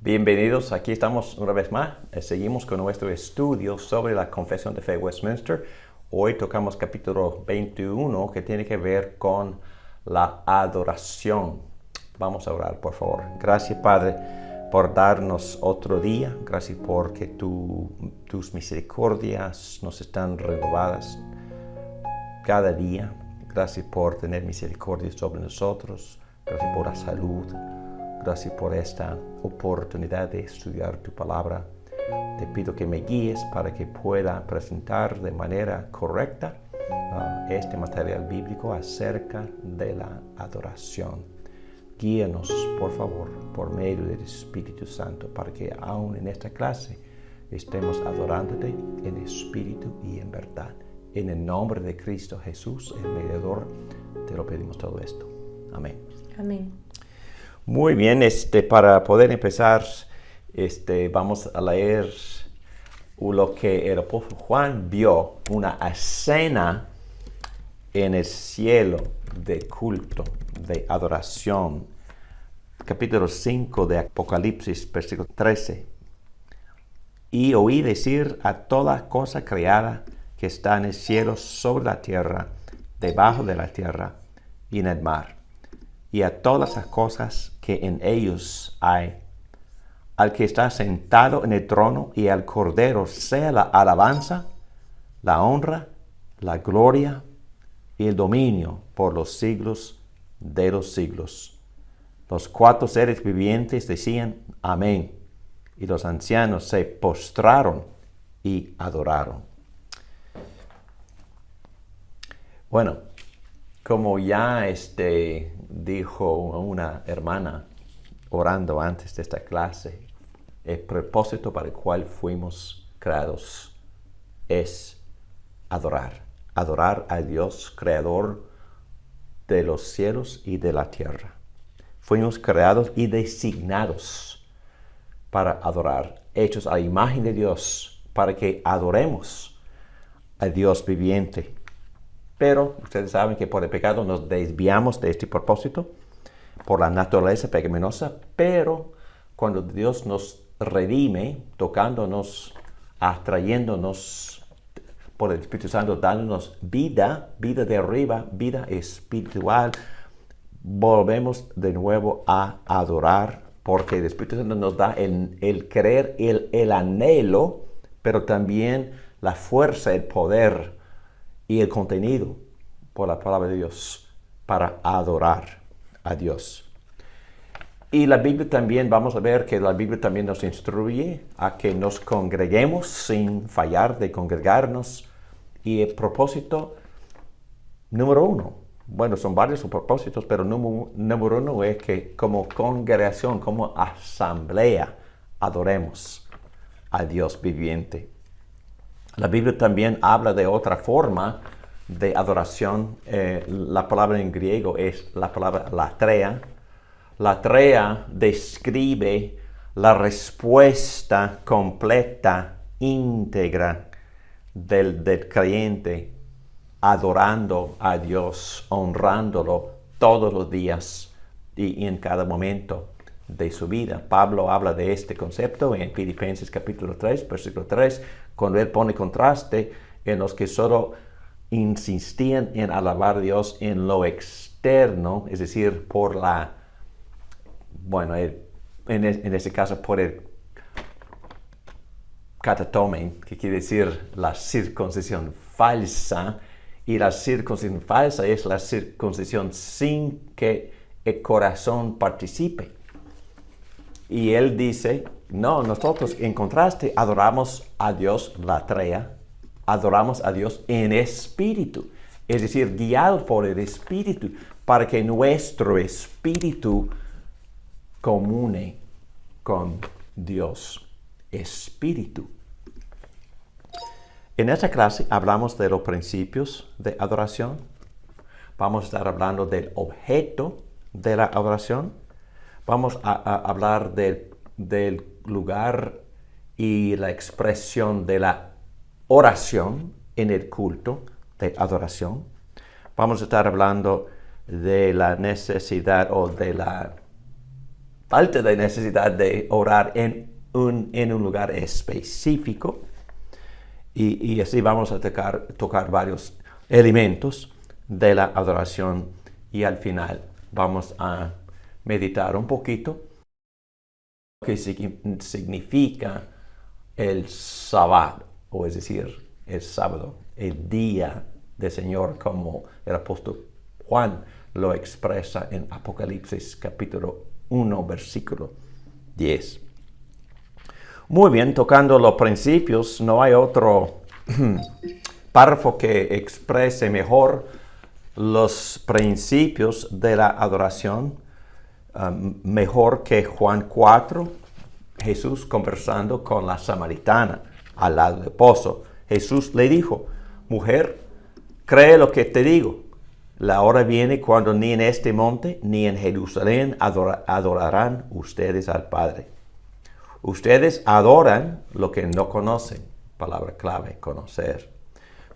Bienvenidos, aquí estamos una vez más. Seguimos con nuestro estudio sobre la Confesión de Fe Westminster. Hoy tocamos capítulo 21 que tiene que ver con la adoración. Vamos a orar, por favor. Gracias, Padre, por darnos otro día. Gracias porque tus misericordias nos están renovadas cada día. Gracias por tener misericordia sobre nosotros. Gracias por la salud. Gracias por esta oportunidad de estudiar tu palabra. Te pido que me guíes para que pueda presentar de manera correcta este material bíblico acerca de la adoración. Guíanos, por favor, por medio del Espíritu Santo, para que aún en esta clase estemos adorándote en espíritu y en verdad. En el nombre de Cristo Jesús, el mediador, te lo pedimos todo esto. Amén. Amén. Muy bien, para poder empezar, vamos a leer lo que el apóstol Juan vio, una escena en el cielo de culto, de adoración. Capítulo 5 de Apocalipsis, versículo 13. Y oí decir a toda cosa creada que está en el cielo, sobre la tierra, debajo de la tierra y en el mar, y a todas las cosas que en ellos hay, al que está sentado en el trono y al Cordero sea la alabanza, la honra, la gloria y el dominio por los siglos de los siglos. Los cuatro seres vivientes decían amén, y los ancianos se postraron y adoraron. Bueno, como ya dijo una hermana orando antes de esta clase, el propósito para el cual fuimos creados es adorar. Adorar al Dios creador de los cielos y de la tierra. Fuimos creados y designados para adorar, hechos a la imagen de Dios, para que adoremos al Dios viviente. Pero ustedes saben que por el pecado nos desviamos de este propósito, por la naturaleza pecaminosa, pero cuando Dios nos redime, tocándonos, atrayéndonos por el Espíritu Santo, dándonos vida de arriba, vida espiritual, volvemos de nuevo a adorar, porque el Espíritu Santo nos da el querer, el anhelo, pero también la fuerza, el poder y el contenido por la palabra de Dios para adorar a Dios. Y la Biblia también, vamos a ver que la Biblia también nos instruye a que nos congreguemos sin fallar de congregarnos. Y el propósito número uno, bueno, son varios propósitos, pero número uno es que como congregación, como asamblea, adoremos a Dios viviente. La Biblia también habla de otra forma de adoración. La palabra en griego es la palabra latreia. Latreia describe la respuesta completa, íntegra del creyente, adorando a Dios, honrándolo todos los días y en cada momento de su vida. Pablo habla de este concepto en Filipenses capítulo 3, versículo 3, cuando él pone contraste en los que solo insistían en alabar a Dios en lo externo, es decir, por en este caso por el catatomen, que quiere decir la circuncisión falsa, y la circuncisión falsa es la circuncisión sin que el corazón participe. Y él dice, no, nosotros en contraste adoramos a Dios latreia, adoramos a Dios en espíritu, es decir, guiados por el Espíritu, para que nuestro espíritu comune con Dios Espíritu. En esta clase hablamos de los principios de adoración. Vamos a estar hablando del objeto de la adoración. Vamos a hablar del lugar y la expresión de la oración en el culto de adoración. Vamos a estar hablando de la necesidad o de la falta de necesidad de orar en un lugar específico. Y así vamos a tocar varios elementos de la adoración y al final vamos a meditar un poquito lo que significa el sábado, o es decir, el sábado, el día del Señor, como el apóstol Juan lo expresa en Apocalipsis capítulo 1, versículo 10. Muy bien, tocando los principios, no hay otro párrafo que exprese mejor los principios de la adoración, mejor que Juan 4, Jesús conversando con la samaritana al lado del pozo. Jesús le dijo: mujer, cree lo que te digo. La hora viene cuando ni en este monte ni en Jerusalén adorarán ustedes al Padre. Ustedes adoran lo que no conocen. Palabra clave, conocer.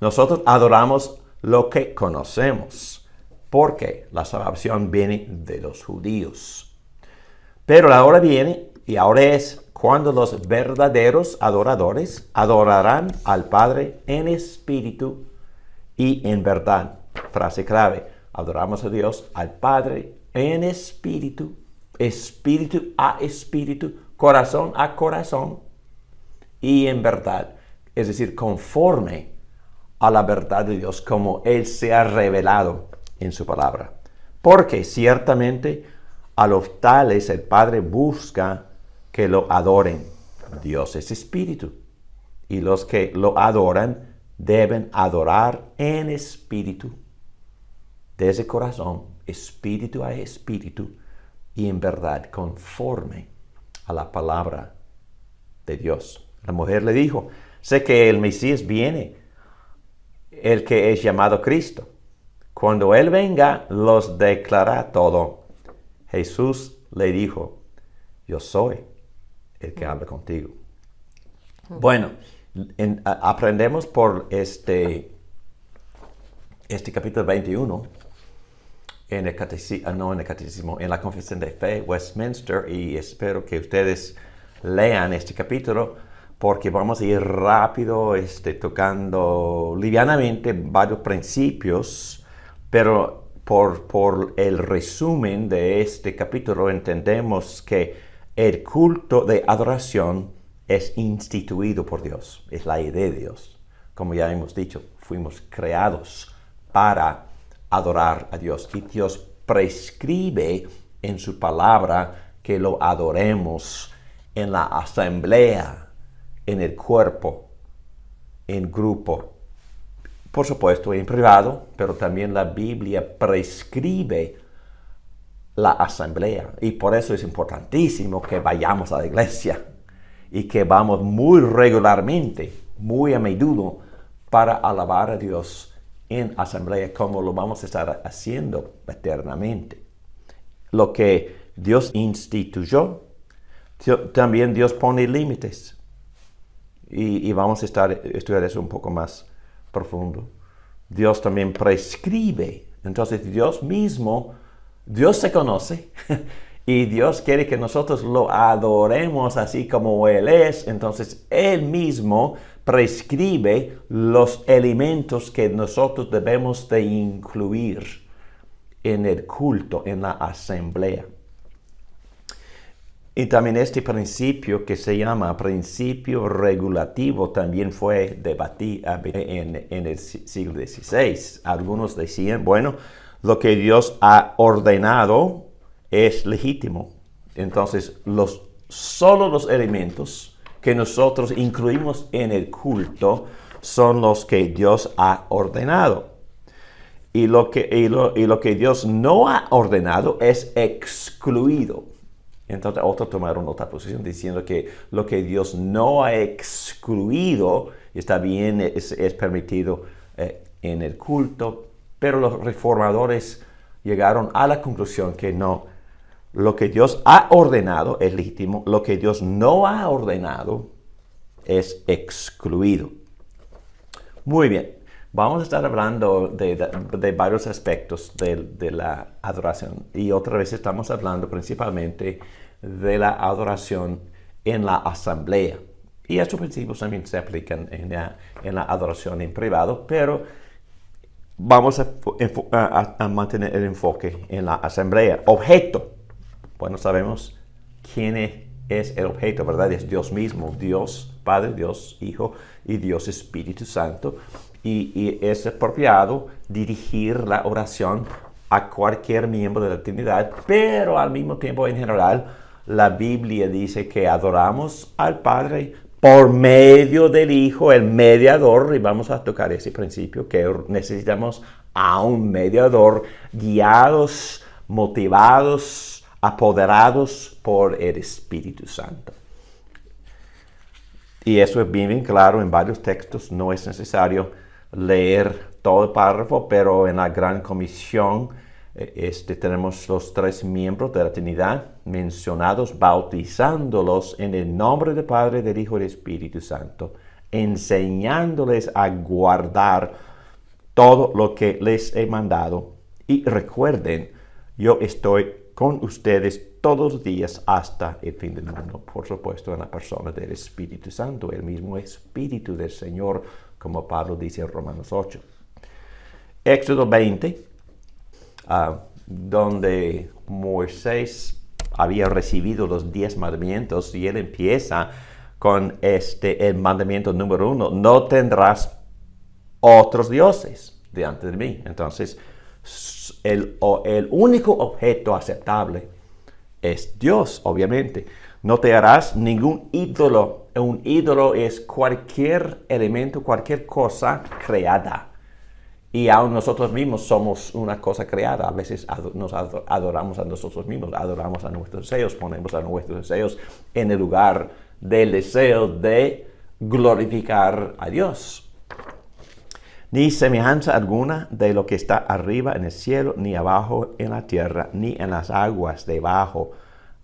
Nosotros adoramos lo que conocemos, porque la salvación viene de los judíos. Pero la hora viene, y ahora es, cuando los verdaderos adoradores adorarán al Padre en espíritu y en verdad. Frase clave: adoramos a Dios, al Padre en espíritu, espíritu a espíritu, corazón a corazón y en verdad. Es decir, conforme a la verdad de Dios, como Él se ha revelado en su palabra. Porque ciertamente a los tales el Padre busca que lo adoren. Dios es espíritu, y los que lo adoran deben adorar en espíritu, desde corazón, espíritu a espíritu, y en verdad, conforme a la palabra de Dios. La mujer le dijo: sé que el Mesías viene, el que es llamado Cristo. Cuando Él venga, los declarará todo. Jesús le dijo: yo soy el que habla contigo. Bueno, aprendemos por este capítulo 21 en el catecismo, en la Confesión de Fe Westminster, y espero que ustedes lean este capítulo porque vamos a ir rápido tocando livianamente varios principios, pero por el resumen de este capítulo entendemos que el culto de adoración es instituido por Dios, es la idea de Dios. Como ya hemos dicho, fuimos creados para adorar a Dios, y Dios prescribe en su palabra que lo adoremos en la asamblea, en el cuerpo, en grupo, por supuesto en privado, pero también la Biblia prescribe la asamblea, y por eso es importantísimo que vayamos a la iglesia y que vamos muy regularmente, muy a menudo, para alabar a Dios en asamblea, como lo vamos a estar haciendo eternamente. Lo que Dios instituyó, también Dios pone límites, y vamos a estudiar eso un poco más profundo. Dios también prescribe. Entonces Dios mismo, Dios se conoce y Dios quiere que nosotros lo adoremos así como Él es. Entonces Él mismo prescribe los elementos que nosotros debemos de incluir en el culto, en la asamblea. Y también este principio, que se llama principio regulativo, también fue debatido en el siglo XVI. Algunos decían, bueno, lo que Dios ha ordenado es legítimo. Entonces, solo los elementos que nosotros incluimos en el culto son los que Dios ha ordenado. Y lo que Dios no ha ordenado es excluido. Entonces otros tomaron otra posición diciendo que lo que Dios no ha excluido está bien, es permitido en el culto, pero los reformadores llegaron a la conclusión que no, lo que Dios ha ordenado es legítimo, lo que Dios no ha ordenado es excluido. Muy bien, vamos a estar hablando de varios aspectos de la adoración. Y otra vez estamos hablando principalmente de la adoración en la asamblea. Y estos principios también se aplican en la adoración en privado, pero vamos a mantener el enfoque en la asamblea. Objeto. Bueno, sabemos quién es el objeto, ¿verdad? Es Dios mismo, Dios Padre, Dios Hijo y Dios Espíritu Santo. Y es apropiado dirigir la oración a cualquier miembro de la Trinidad, pero al mismo tiempo, en general, la Biblia dice que adoramos al Padre por medio del Hijo, el mediador, y vamos a tocar ese principio, que necesitamos a un mediador, guiados, motivados, apoderados por el Espíritu Santo. Y eso es bien claro en varios textos, no es necesario leer todo el párrafo, pero en la Gran Comisión tenemos los tres miembros de la Trinidad mencionados, bautizándolos en el nombre del Padre, del Hijo y del Espíritu Santo, enseñándoles a guardar todo lo que les he mandado. Y recuerden, yo estoy con ustedes todos los días hasta el fin del mundo. Por supuesto, en la persona del Espíritu Santo, el mismo Espíritu del Señor, como Pablo dice en Romanos 8. Éxodo 20, donde Moisés había recibido los 10 mandamientos, y él empieza con el mandamiento número 1, no tendrás otros dioses delante de mí. Entonces, el único objeto aceptable es Dios, obviamente. No te harás ningún ídolo. Un ídolo es cualquier elemento, cualquier cosa creada. Y aún nosotros mismos somos una cosa creada. A veces nos adoramos a nosotros mismos, adoramos a nuestros deseos, ponemos a nuestros deseos en el lugar del deseo de glorificar a Dios. Ni semejanza alguna de lo que está arriba en el cielo, ni abajo en la tierra, ni en las aguas debajo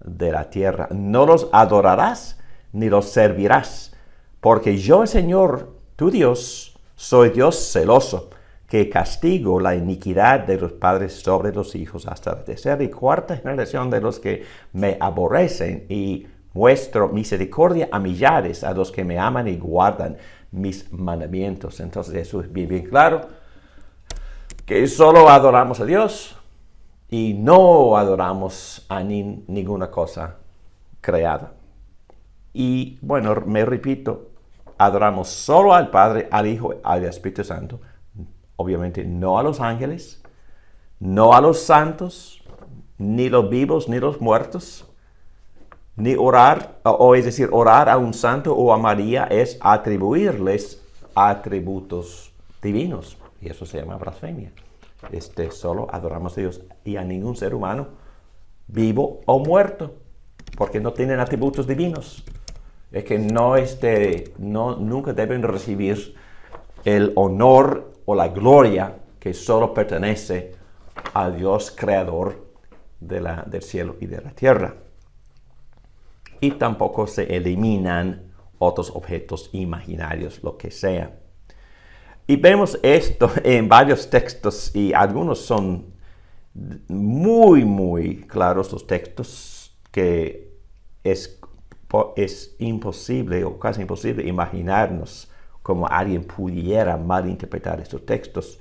de la tierra. No los adorarás, ni los servirás, porque yo, el Señor, tu Dios, soy Dios celoso, que castigo la iniquidad de los padres sobre los hijos hasta la tercera y cuarta generación de los que me aborrecen, y muestro misericordia a millares, a los que me aman y guardan mis mandamientos. Entonces eso es bien claro, que solo adoramos a Dios y no adoramos a ninguna cosa creada. Y bueno, me repito, adoramos solo al Padre, al Hijo, al Espíritu Santo. Obviamente no a los ángeles, no a los santos, ni los vivos, ni los muertos. Ni orar, es decir, orar a un santo o a María es atribuirles atributos divinos. Y eso se llama blasfemia. Solo adoramos a Dios y a ningún ser humano, vivo o muerto, porque no tienen atributos divinos. Es que nunca deben recibir el honor o la gloria que solo pertenece a Dios creador del cielo y de la tierra. Y tampoco se eliminan otros objetos imaginarios, lo que sea. Y vemos esto en varios textos, y algunos son muy claros los textos, que es imposible o casi imposible imaginarnos cómo alguien pudiera malinterpretar estos textos.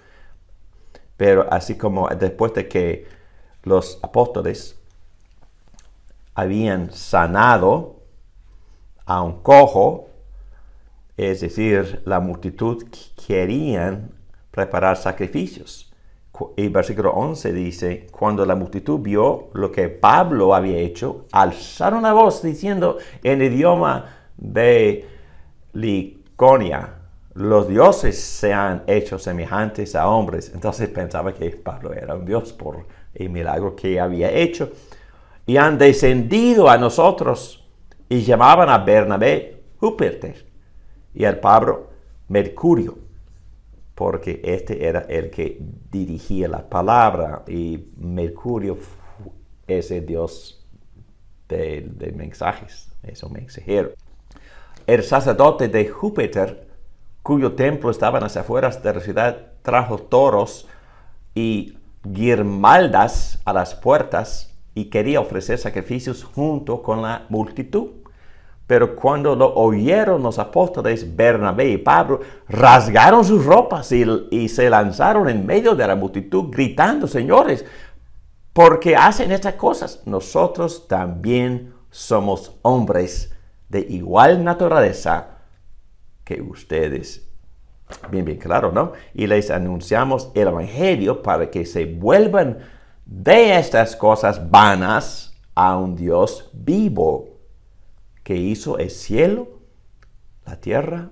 Pero así como después de que los apóstoles habían sanado a un cojo, es decir, la multitud querían preparar sacrificios. Y versículo 11 dice, cuando la multitud vio lo que Pablo había hecho, alzaron la voz diciendo en el idioma de Licaonia, los dioses se han hecho semejantes a hombres. Entonces pensaba que Pablo era un dios por el milagro que había hecho. Y han descendido a nosotros, y llamaban a Bernabé Júpiter y al Pablo Mercurio, porque este era el que dirigía la palabra, y Mercurio es el dios de mensajes, es un mensajero. el sacerdote de Júpiter, cuyo templo estaba en las afueras de la ciudad, trajo toros y guirnaldas a las puertas y quería ofrecer sacrificios junto con la multitud. Pero cuando lo oyeron los apóstoles Bernabé y Pablo, rasgaron sus ropas y se lanzaron en medio de la multitud gritando: señores, ¿por qué hacen estas cosas? Nosotros también somos hombres de igual naturaleza que ustedes. Bien, bien claro, ¿no? Y les anunciamos el evangelio para que se vuelvan de estas cosas vanas a un Dios vivo, que hizo el cielo, la tierra,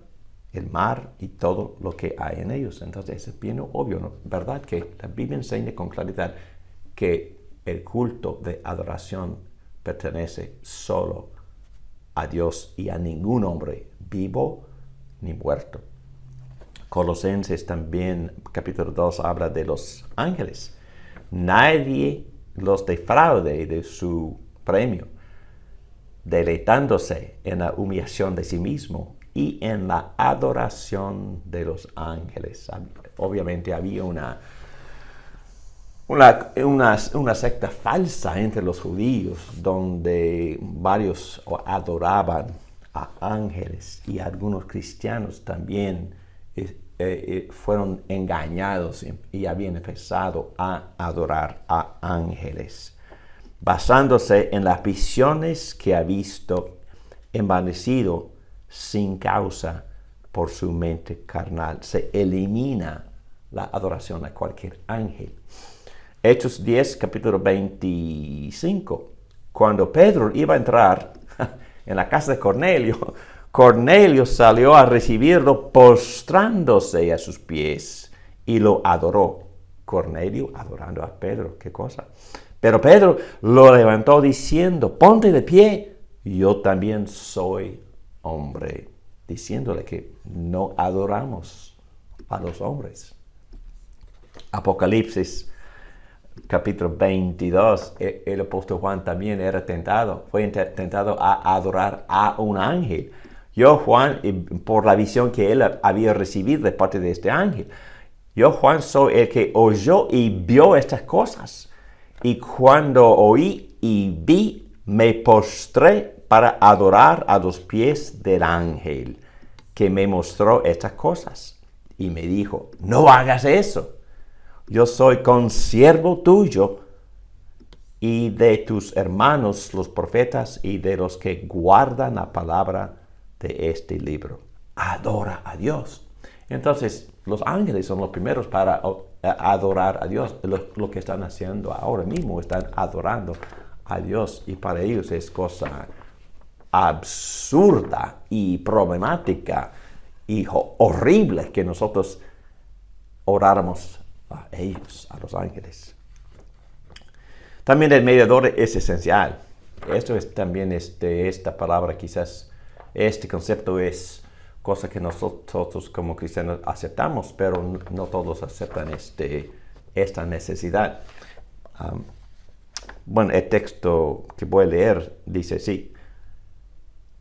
el mar y todo lo que hay en ellos. Entonces es bien obvio, ¿no? ¿Verdad? Que la Biblia enseña con claridad que el culto de adoración pertenece solo a Dios y a ningún hombre, vivo ni muerto. Colosenses también, capítulo 2, habla de los ángeles. Nadie los defraude de su premio, deleitándose en la humillación de sí mismo y en la adoración de los ángeles. Obviamente había una secta falsa entre los judíos donde varios adoraban a ángeles, y algunos cristianos también fueron engañados y habían empezado a adorar a ángeles, basándose en las visiones que ha visto, envanecido sin causa por su mente carnal. Se elimina la adoración a cualquier ángel. Hechos 10, capítulo 25. Cuando Pedro iba a entrar en la casa de Cornelio, Cornelio salió a recibirlo postrándose a sus pies y lo adoró. Cornelio adorando a Pedro, qué cosa. Pero Pedro lo levantó diciendo: ponte de pie, yo también soy hombre. Diciéndole que no adoramos a los hombres. Apocalipsis capítulo 22, el apóstol Juan también era tentado, fue tentado a adorar a un ángel. Yo, Juan, por la visión que él había recibido de parte de este ángel, yo, Juan, soy el que oyó y vio estas cosas. Y cuando oí y vi, me postré para adorar a los pies del ángel que me mostró estas cosas. Y me dijo: no hagas eso. Yo soy consiervo tuyo y de tus hermanos los profetas y de los que guardan la palabra de este libro. Adora a Dios. Entonces, los ángeles son los primeros para adorar a Dios. Lo que están haciendo ahora mismo, están adorando a Dios, y para ellos es cosa absurda y problemática y horrible que nosotros oráramos a ellos, a los ángeles. También el mediador es esencial. Esto es también esta palabra, quizás este concepto es cosa que nosotros como cristianos aceptamos, pero no todos aceptan esta necesidad. Bueno, el texto que voy a leer dice así: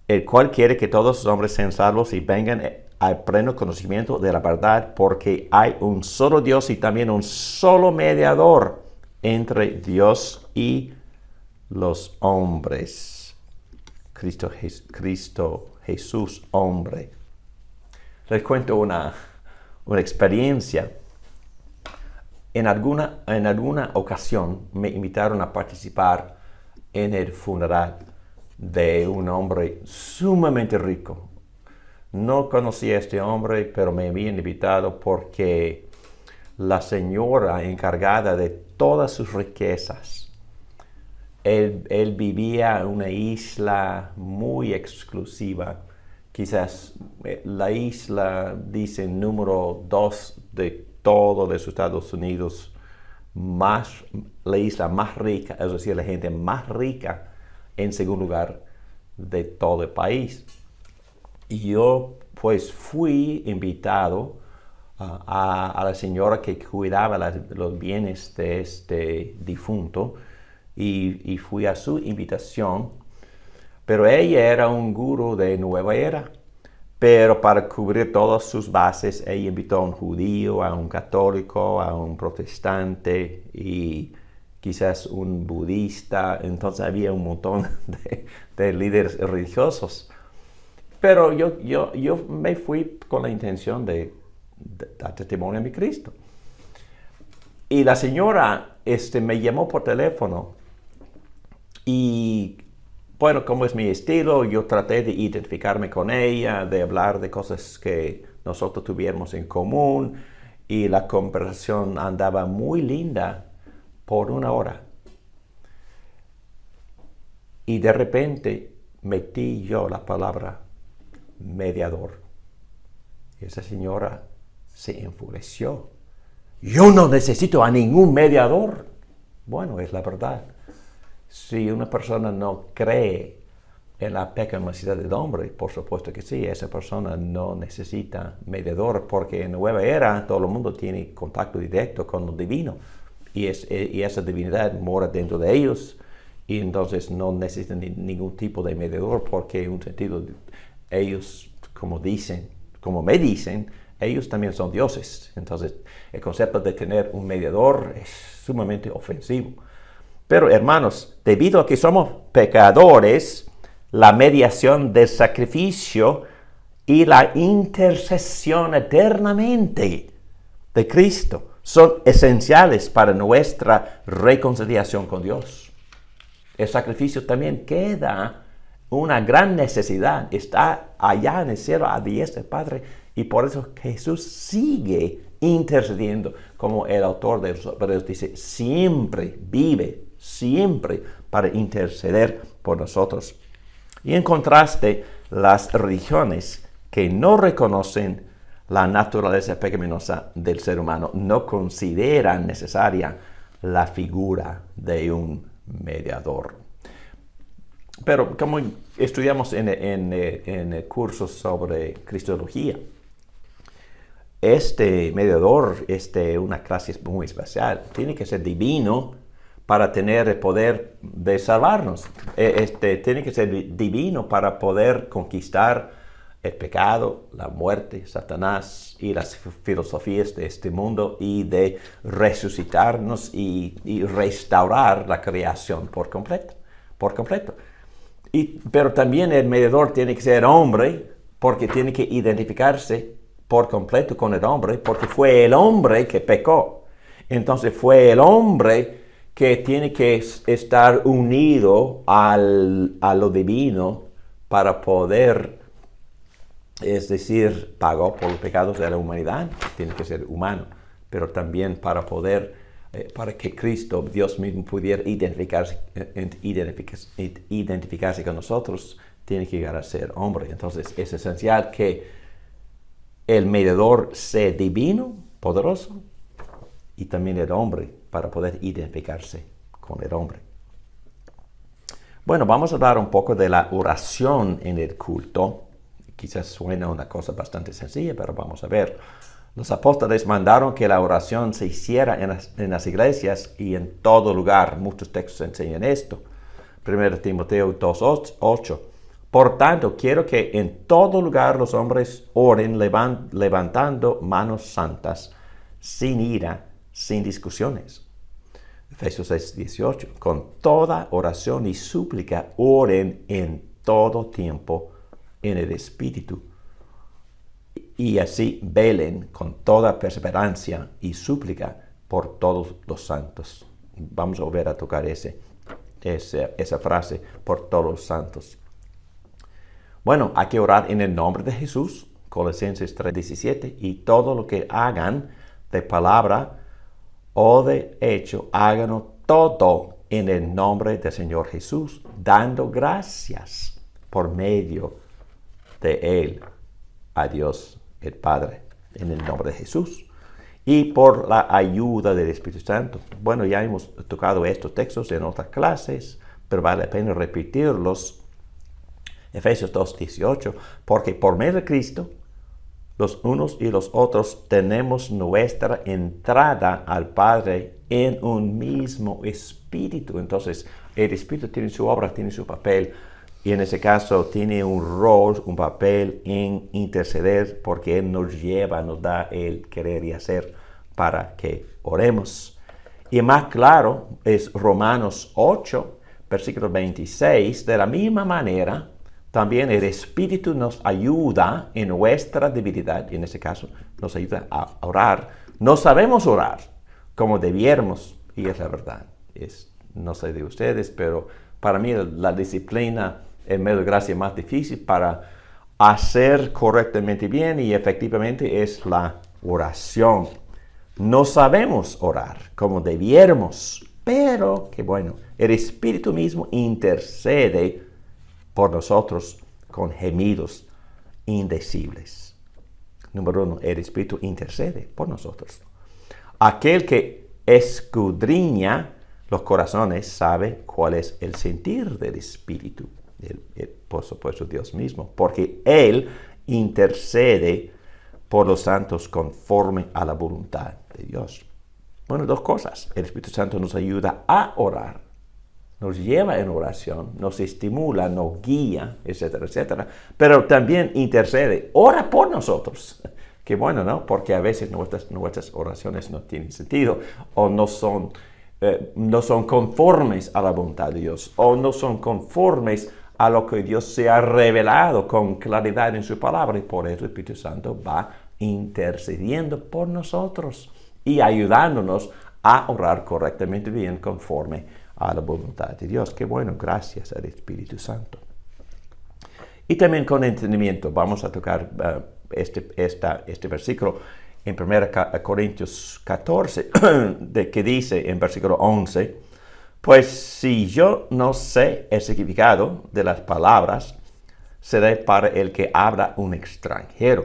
el cual quiere que todos los hombres sean salvos y vengan al pleno conocimiento de la verdad, porque hay un solo Dios y también un solo mediador entre Dios y los hombres, Cristo Jesús, hombre. Les cuento una experiencia. En alguna ocasión me invitaron a participar en el funeral de un hombre sumamente rico. No conocía a este hombre, pero me habían invitado porque la señora encargada de todas sus riquezas, él vivía en una isla muy exclusiva. Quizás la isla, dice, número 2 de todo de los Estados Unidos, la isla más rica, es decir, la gente más rica en segundo lugar de todo el país. Y yo pues fui invitado a la señora que cuidaba los bienes de este difunto, y fui a su invitación. Pero ella era un gurú de nueva era, pero para cubrir todas sus bases, ella invitó a un judío, a un católico, a un protestante y quizás un budista. Entonces había un montón de líderes religiosos. Pero yo me fui con la intención de dar testimonio a mi Cristo. Y la señora me llamó por teléfono y, bueno, como es mi estilo, yo traté de identificarme con ella, de hablar de cosas que nosotros tuviéramos en común, y la conversación andaba muy linda por 1 hora. Y de repente metí yo la palabra mediador. Y esa señora se enfureció. Yo no necesito a ningún mediador. Bueno, es la verdad. Si una persona no cree en la pecaminosidad del hombre, por supuesto que sí, esa persona no necesita mediador, porque en Nueva Era todo el mundo tiene contacto directo con lo divino y esa divinidad mora dentro de ellos, y entonces no necesitan ningún tipo de mediador, porque en un sentido ellos, como me dicen, ellos también son dioses. Entonces el concepto de tener un mediador es sumamente ofensivo. Pero hermanos, debido a que somos pecadores, la mediación del sacrificio y la intercesión eternamente de Cristo son esenciales para nuestra reconciliación con Dios. El sacrificio también queda una gran necesidad, está allá en el cielo a diestra del Padre, y por eso Jesús sigue intercediendo, como el autor de los Hebreos dice, vive siempre para interceder por nosotros. Y en contraste, las religiones que no reconocen la naturaleza pecaminosa del ser humano no consideran necesaria la figura de un mediador. Pero como estudiamos en el curso sobre Cristología, este mediador una clase muy especial. Tiene que ser divino para tener el poder de salvarnos. Tiene que ser divino para poder conquistar el pecado, la muerte, Satanás y las filosofías de este mundo, y de resucitarnos y restaurar la creación por completo. Pero también el mediador tiene que ser hombre, porque tiene que identificarse por completo con el hombre, porque fue el hombre que pecó. Entonces fue el hombre que tiene que estar unido a lo divino para poder, es decir, pagó por los pecados de la humanidad, tiene que ser humano, pero también para poder, para que Cristo, Dios mismo, pudiera identificarse con nosotros, tiene que llegar a ser hombre. Entonces es esencial que el mediador sea divino, poderoso, y también el hombre, para poder identificarse con el hombre. Bueno, vamos a hablar un poco de la oración en el culto. Quizás suena una cosa bastante sencilla, pero vamos a ver. Los apóstoles mandaron que la oración se hiciera en las iglesias y en todo lugar. Muchos textos enseñan esto. 1 Timoteo 2:8. Por tanto, quiero que en todo lugar los hombres oren levantando manos santas, sin ira, sin discusiones. Efesios 6:18. Con toda oración y súplica oren en todo tiempo en el Espíritu, y así velen con toda perseverancia y súplica por todos los santos. Vamos a volver a tocar esa frase, por todos los santos. Bueno, hay que orar en el nombre de Jesús, Colosenses 3:17, y todo lo que hagan de palabra o de hecho, háganlo todo en el nombre del Señor Jesús, dando gracias por medio de Él a Dios el Padre, en el nombre de Jesús, y por la ayuda del Espíritu Santo. Bueno, ya hemos tocado estos textos en otras clases, pero vale la pena repetirlos. Efesios 2:18, porque por medio de Cristo, los unos y los otros tenemos nuestra entrada al Padre en un mismo Espíritu. Entonces, el Espíritu tiene su obra, tiene su papel Y en ese caso tiene un rol, un papel en interceder porque Él nos lleva, nos da el querer y hacer para que oremos. Y más claro es Romanos 8, versículo 26. De la misma manera, también el Espíritu nos ayuda en nuestra debilidad, y en ese caso nos ayuda a orar. No sabemos orar como debiéramos, y es la verdad. No sé de ustedes, pero para mí la disciplina en medio de gracia más difícil para hacer correctamente bien y efectivamente es la oración. No sabemos orar como debiéramos, pero que bueno, el Espíritu mismo intercede por nosotros con gemidos indecibles. Número 1, el Espíritu intercede por nosotros. Aquel que escudriña los corazones sabe cuál es el sentir del Espíritu, por supuesto Dios mismo, porque Él intercede por los santos conforme a la voluntad de Dios. Bueno, dos cosas. El Espíritu Santo nos ayuda a orar, nos lleva en oración, nos estimula, nos guía, etcétera, etcétera. Pero también intercede, ora por nosotros. Qué bueno, ¿no? Porque a veces nuestras oraciones no tienen sentido o no son conformes a la voluntad de Dios o no son conformes a lo que Dios se ha revelado con claridad en su palabra, y por eso el Espíritu Santo va intercediendo por nosotros y ayudándonos a orar correctamente bien conforme a la voluntad de Dios. Qué bueno, gracias al Espíritu Santo. Y también con entendimiento, vamos a tocar este versículo en 1 Corintios 14, que dice en versículo 11, pues si yo no sé el significado de las palabras, seré para el que habla un extranjero.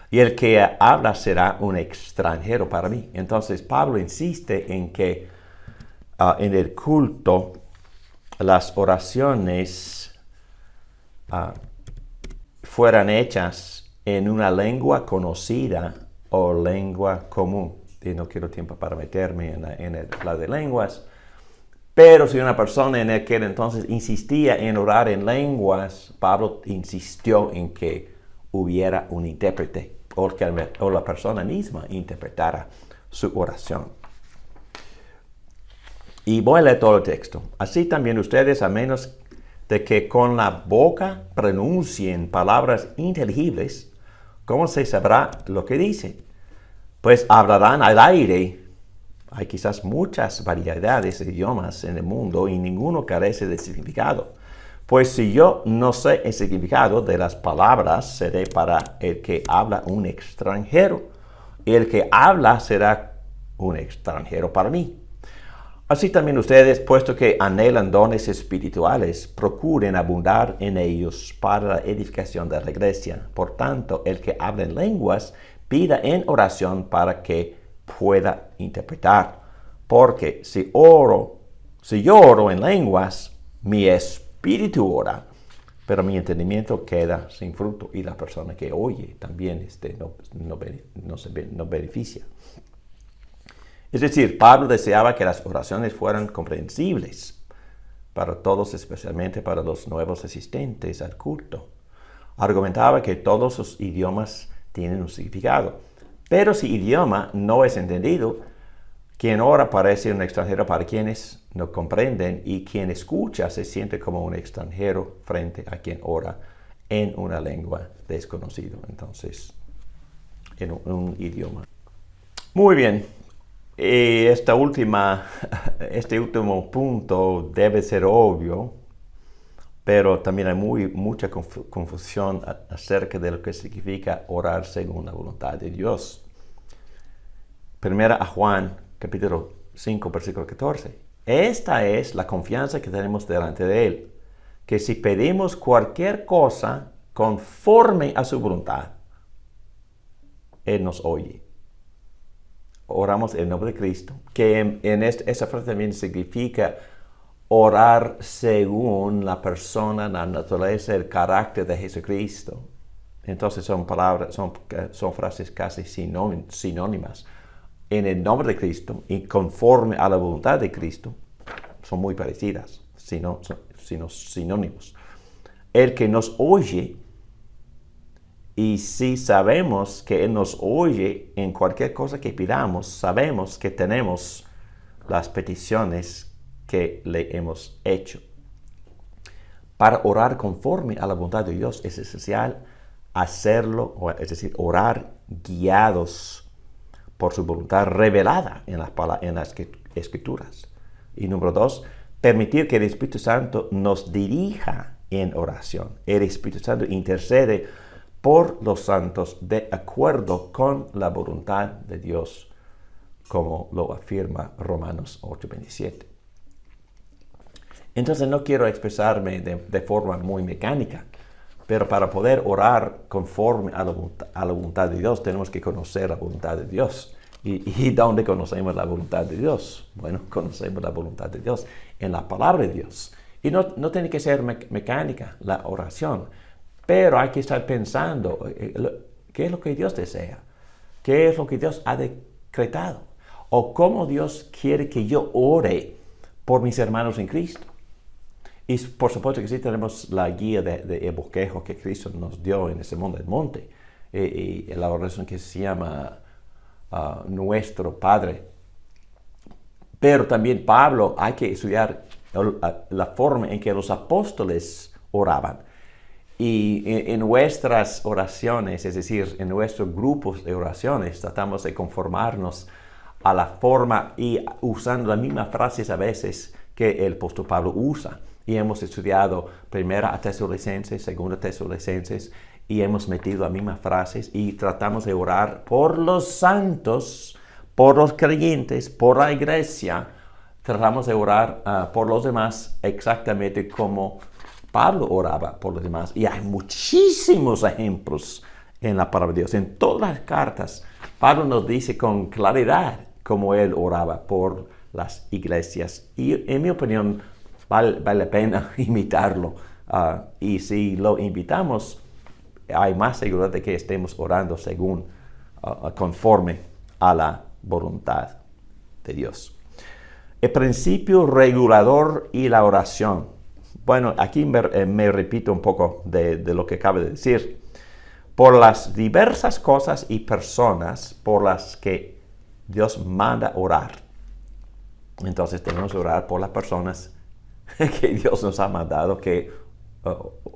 Y el que habla será un extranjero para mí. Entonces Pablo insiste en que en el culto las oraciones fueran hechas en una lengua conocida o lengua común. Y no quiero tiempo para meterme en la de lenguas. Pero si una persona en aquel entonces insistía en orar en lenguas, Pablo insistió en que hubiera un intérprete o la persona misma interpretara su oración. Y voy a leer todo el texto. Así también ustedes, a menos de que con la boca pronuncien palabras inteligibles, ¿cómo se sabrá lo que dicen? Pues hablarán al aire. Hay quizás muchas variedades de idiomas en el mundo y ninguno carece de significado. Pues si yo no sé el significado de las palabras, seré para el que habla un extranjero, y el que habla será un extranjero para mí. Así también ustedes, puesto que anhelan dones espirituales, procuren abundar en ellos para la edificación de la iglesia. Por tanto, el que habla en lenguas, pida en oración para que pueda interpretar. Porque si yo oro en lenguas, mi espíritu ora, pero mi entendimiento queda sin fruto, y la persona que oye también no beneficia. Es decir, Pablo deseaba que las oraciones fueran comprensibles para todos, especialmente para los nuevos asistentes al culto. Argumentaba que todos los idiomas tienen un significado, pero si idioma no es entendido, quien ora parece un extranjero para quienes no comprenden, y quien escucha se siente como un extranjero frente a quien ora en una lengua desconocida, entonces en un idioma. Muy bien. Este último punto debe ser obvio, pero también hay mucha confusión acerca de lo que significa orar según la voluntad de Dios. Primera a Juan, capítulo 5, versículo 14. Esta es la confianza que tenemos delante de Él, que si pedimos cualquier cosa conforme a su voluntad, Él nos oye. Oramos en nombre de Cristo, que esa frase también significa orar según la persona, la naturaleza, el carácter de Jesucristo. Entonces son frases casi sinónimas. En el nombre de Cristo y conforme a la voluntad de Cristo son muy parecidas, sino sinónimos. El que nos oye, y si sabemos que Él nos oye en cualquier cosa que pidamos, sabemos que tenemos las peticiones que le hemos hecho. Para orar conforme a la voluntad de Dios es esencial hacerlo, es decir, orar guiados por su voluntad revelada en las Escrituras. Y número 2, permitir que el Espíritu Santo nos dirija en oración. El Espíritu Santo intercede por los santos de acuerdo con la voluntad de Dios, como lo afirma Romanos 8:27. Entonces no quiero expresarme de forma muy mecánica, pero para poder orar conforme a la voluntad de Dios, tenemos que conocer la voluntad de Dios. ¿Y dónde conocemos la voluntad de Dios? Bueno, conocemos la voluntad de Dios en la palabra de Dios. Y no tiene que ser mecánica la oración, pero hay que estar pensando qué es lo que Dios desea, qué es lo que Dios ha decretado, o cómo Dios quiere que yo ore por mis hermanos en Cristo. Y por supuesto que sí tenemos la guía de bosquejo que Cristo nos dio en el Sermón del Monte, y la oración que se llama Nuestro Padre. Pero también Pablo, hay que estudiar la forma en que los apóstoles oraban. Y en nuestras oraciones, es decir, en nuestros grupos de oraciones, tratamos de conformarnos a la forma y usando las mismas frases a veces que el apóstol Pablo usa. Y hemos estudiado primera a Tesalonicenses, segunda a Tesalonicenses, y hemos metido las mismas frases y tratamos de orar por los santos, por los creyentes, por la iglesia. Tratamos de orar por los demás exactamente como Pablo oraba por los demás. Y hay muchísimos ejemplos en la palabra de Dios. En todas las cartas, Pablo nos dice con claridad cómo él oraba por las iglesias. Y en mi opinión, vale la pena imitarlo. Y si lo imitamos, hay más seguridad de que estemos orando según, conforme a la voluntad de Dios. El principio regulador y la oración. Bueno, aquí me repito un poco de lo que acabo de decir. Por las diversas cosas y personas por las que Dios manda orar. Entonces tenemos que orar por las personas que Dios nos ha mandado que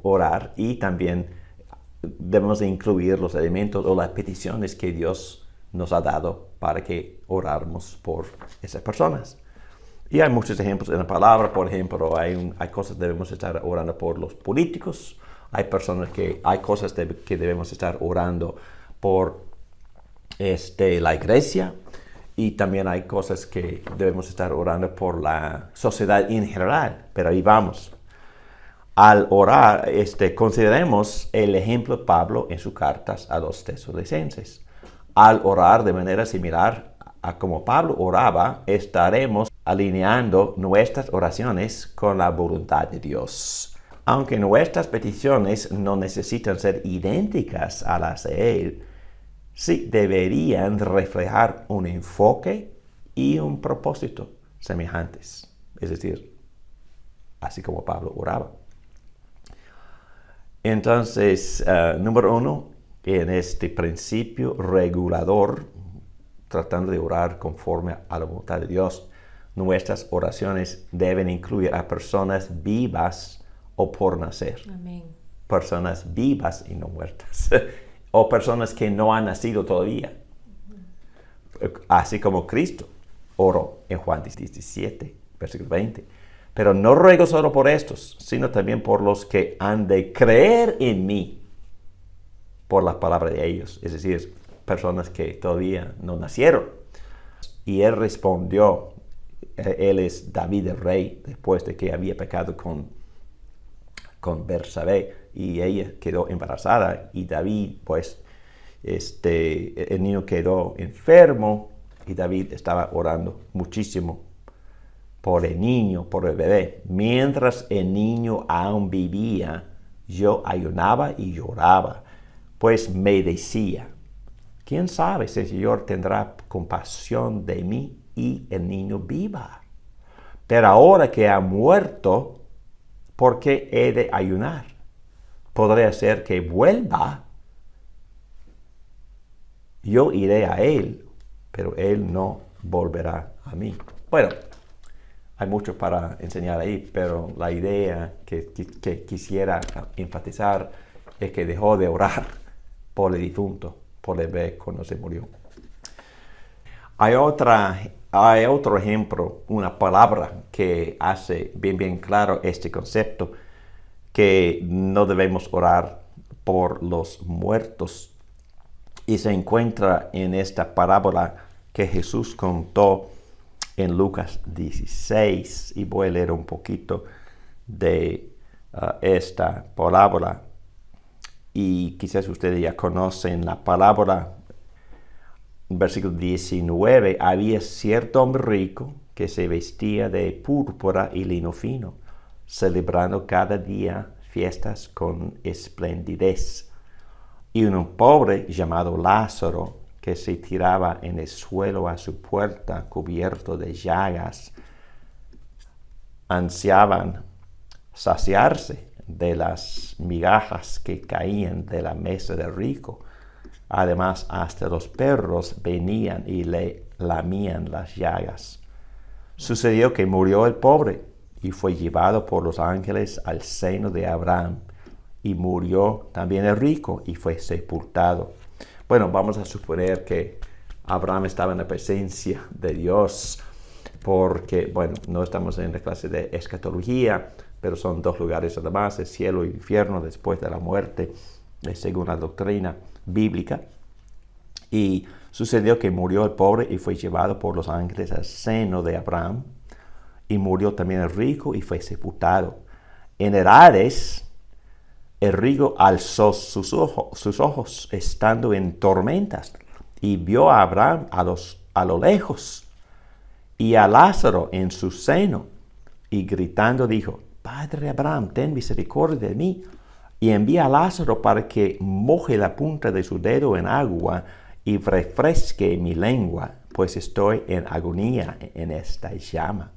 orar, y también debemos de incluir los elementos o las peticiones que Dios nos ha dado para que oráramos por esas personas. Y hay muchos ejemplos en la palabra. Por ejemplo, hay cosas que debemos estar orando por los políticos. Hay cosas que debemos estar orando por la iglesia. Y también hay cosas que debemos estar orando por la sociedad en general. Pero ahí vamos. Al orar, consideremos el ejemplo de Pablo en sus cartas a los tesalonicenses. Al orar de manera similar a como Pablo oraba, estaremos alineando nuestras oraciones con la voluntad de Dios. Aunque nuestras peticiones no necesitan ser idénticas a las de Él, sí deberían reflejar un enfoque y un propósito semejantes. Es decir, así como Pablo oraba. Entonces, número 1, en este principio regulador, tratando de orar conforme a la voluntad de Dios, nuestras oraciones deben incluir a personas vivas o por nacer. Amén. Personas vivas y no muertas. O personas que no han nacido todavía. Así como Cristo oró en Juan 17, versículo 20. Pero no ruego solo por estos, sino también por los que han de creer en mí por la palabra de ellos. Es decir, personas que todavía no nacieron. Y él respondió, él es David el rey, después de que había pecado con Betsabé, y ella quedó embarazada, y David, pues, el niño quedó enfermo, y David estaba orando muchísimo por el niño, por el bebé. Mientras el niño aún vivía, yo ayunaba y lloraba, pues me decía, ¿quién sabe si el Señor tendrá compasión de mí y el niño viva? Pero ahora que ha muerto, ¿por qué he de ayunar? Podría ser que vuelva, yo iré a él, pero él no volverá a mí. Bueno, hay mucho para enseñar ahí, pero la idea que quisiera enfatizar es que dejó de orar por el difunto, por el bebé cuando se murió. Hay otro ejemplo, una palabra que hace bien claro este concepto, que no debemos orar por los muertos. Y se encuentra en esta parábola que Jesús contó en Lucas 16. Y voy a leer un poquito de esta parábola. Y quizás ustedes ya conocen la parábola. Versículo 19, había cierto hombre rico que se vestía de púrpura y lino fino, celebrando cada día fiestas con esplendidez. Y un pobre llamado Lázaro, que se tiraba en el suelo a su puerta cubierto de llagas, ansiaban saciarse de las migajas que caían de la mesa del rico. Además, hasta los perros venían y le lamían las llagas. Sucedió que murió el pobre y fue llevado por los ángeles al seno de Abraham. Y murió también el rico y fue sepultado. Bueno, vamos a suponer que Abraham estaba en la presencia de Dios, porque, bueno, no estamos en la clase de escatología, pero son dos lugares además, el cielo y el infierno después de la muerte, según la doctrina bíblica. Y sucedió que murió el pobre y fue llevado por los ángeles al seno de Abraham. Y murió también el rico y fue sepultado. En el Hades, el rico alzó sus ojos estando en tormentas y vio a Abraham a lo lejos y a Lázaro en su seno. Y gritando dijo: Padre Abraham, ten misericordia de mí y envía a Lázaro para que moje la punta de su dedo en agua y refresque mi lengua, pues estoy en agonía en esta llama.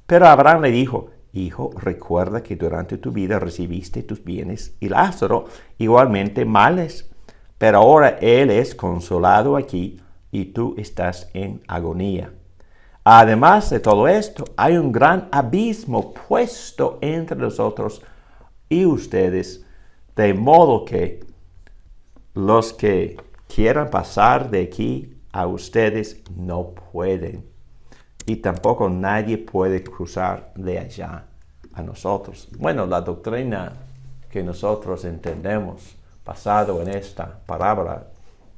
Pero Abraham le dijo: Hijo, recuerda que durante tu vida recibiste tus bienes y Lázaro igualmente males, pero ahora él es consolado aquí y tú estás en agonía. Además de todo esto, hay un gran abismo puesto entre nosotros y ustedes, de modo que los que quieran pasar de aquí a ustedes no pueden, y tampoco nadie puede cruzar de allá a nosotros. Bueno, la doctrina que nosotros entendemos basado en esta parábola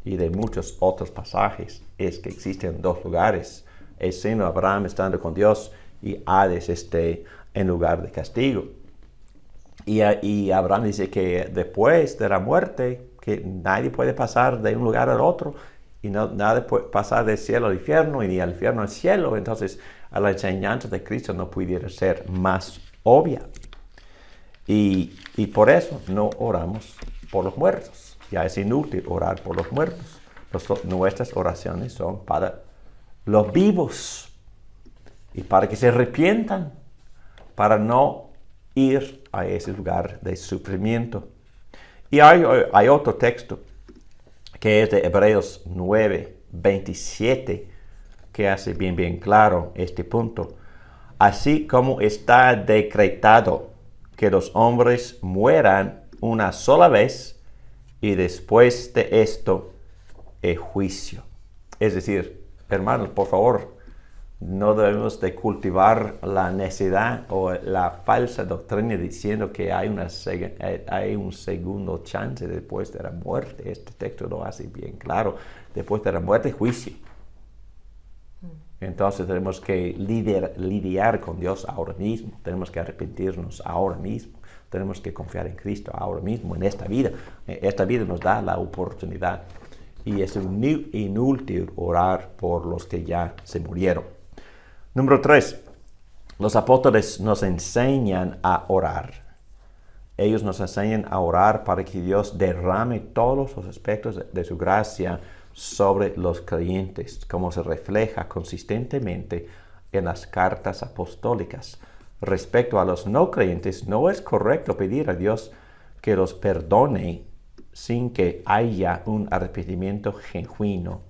y de muchos otros pasajes es que existen dos lugares: el seno de Abraham estando con Dios y Hades en lugar de castigo. Y Abraham dice que después de la muerte, que nadie puede pasar de un lugar al otro, y nadie puede pasar del cielo al infierno, y ni al infierno al cielo. Entonces, a la enseñanza de Cristo no pudiera ser más obvia. Y por eso no oramos por los muertos. Ya es inútil orar por los muertos. Nuestras oraciones son para los vivos y para que se arrepientan, para no ir a ese lugar de sufrimiento. Y hay otro texto que es de Hebreos 9:27, que hace bien claro este punto. Así como está decretado que los hombres mueran una sola vez y después de esto el juicio. Es decir, hermanos, por favor, no debemos de cultivar la necedad o la falsa doctrina diciendo que hay un segundo chance después de la muerte. Este texto lo hace bien claro. Después de la muerte, juicio. Entonces tenemos que lidiar con Dios ahora mismo. Tenemos que arrepentirnos ahora mismo. Tenemos que confiar en Cristo ahora mismo, en esta vida. Esta vida nos da la oportunidad. Y es inútil orar por los que ya se murieron. Número 3. Los apóstoles nos enseñan a orar. Ellos nos enseñan a orar para que Dios derrame todos los aspectos de su gracia sobre los creyentes, como se refleja consistentemente en las cartas apostólicas. respecto a los no creyentes, no es correcto pedir a Dios que los perdone sin que haya un arrepentimiento genuino.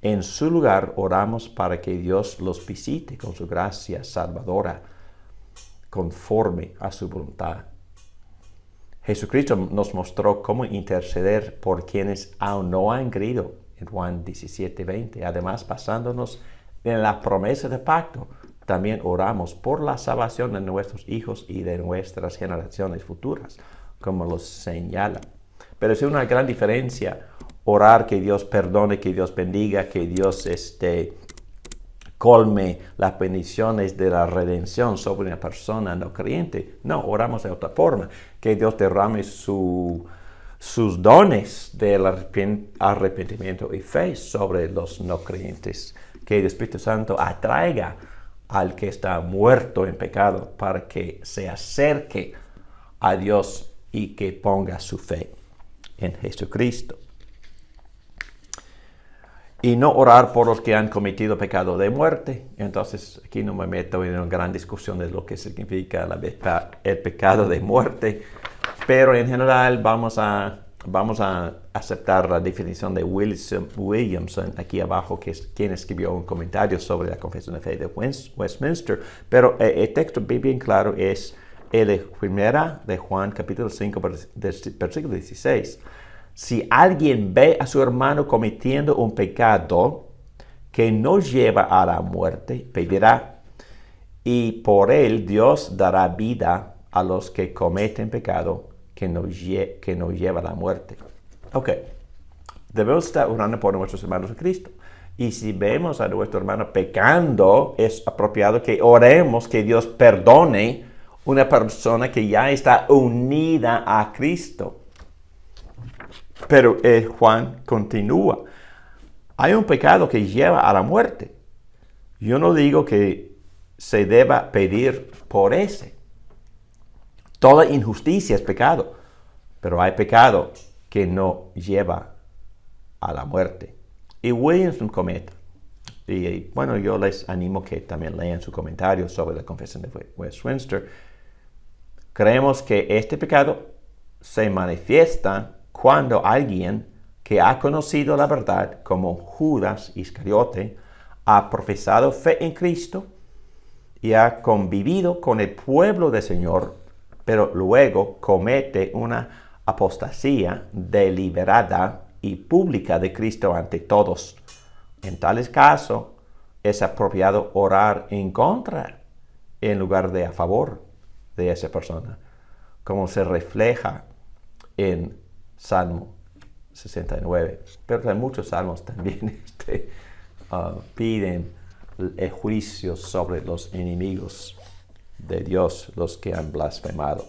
En su lugar, oramos para que Dios los visite con su gracia salvadora, conforme a su voluntad. Jesucristo nos mostró cómo interceder por quienes aún no han creído en Juan 17:20. Además, basándonos en la promesa de pacto, también oramos por la salvación de nuestros hijos y de nuestras generaciones futuras, como lo señala. Pero es una gran diferencia orar que Dios perdone, que Dios bendiga, que Dios colme las bendiciones de la redención sobre una persona no creyente. No, oramos de otra forma, que Dios derrame sus dones del arrepentimiento y fe sobre los no creyentes. Que el Espíritu Santo atraiga al que está muerto en pecado para que se acerque a Dios y que ponga su fe en Jesucristo. Y no orar por los que han cometido pecado de muerte. Entonces, aquí no me meto en una gran discusión de lo que significa el pecado de muerte. Pero en general vamos a aceptar la definición de Williamson aquí abajo, que es quien escribió un comentario sobre la Confesión de Fe de Westminster. Pero el texto bien claro es el primera de Juan, capítulo 5, versículo 16. Si alguien ve a su hermano cometiendo un pecado que no lleva a la muerte, pedirá, y por él Dios dará vida a los que cometen pecado que no lleva a la muerte. Ok, debemos estar orando por nuestros hermanos en Cristo. Y si vemos a nuestro hermano pecando, es apropiado que oremos que Dios perdone una persona que ya está unida a Cristo. Pero Juan continúa. Hay un pecado que lleva a la muerte. Yo no digo que se deba pedir por ese. Toda injusticia es pecado, pero hay pecado que no lleva a la muerte. Y Williamson comenta, y bueno, yo les animo que también lean su comentario sobre la Confesión de Westminster. Creemos que este pecado se manifiesta cuando alguien que ha conocido la verdad, como Judas Iscariote, ha profesado fe en Cristo y ha convivido con el pueblo del Señor, pero luego comete una apostasía deliberada y pública de Cristo ante todos. En tales casos, es apropiado orar en contra en lugar de a favor de esa persona, como se refleja en Salmo 69. Pero en muchos salmos también piden el juicio sobre los enemigos de Dios, los que han blasfemado.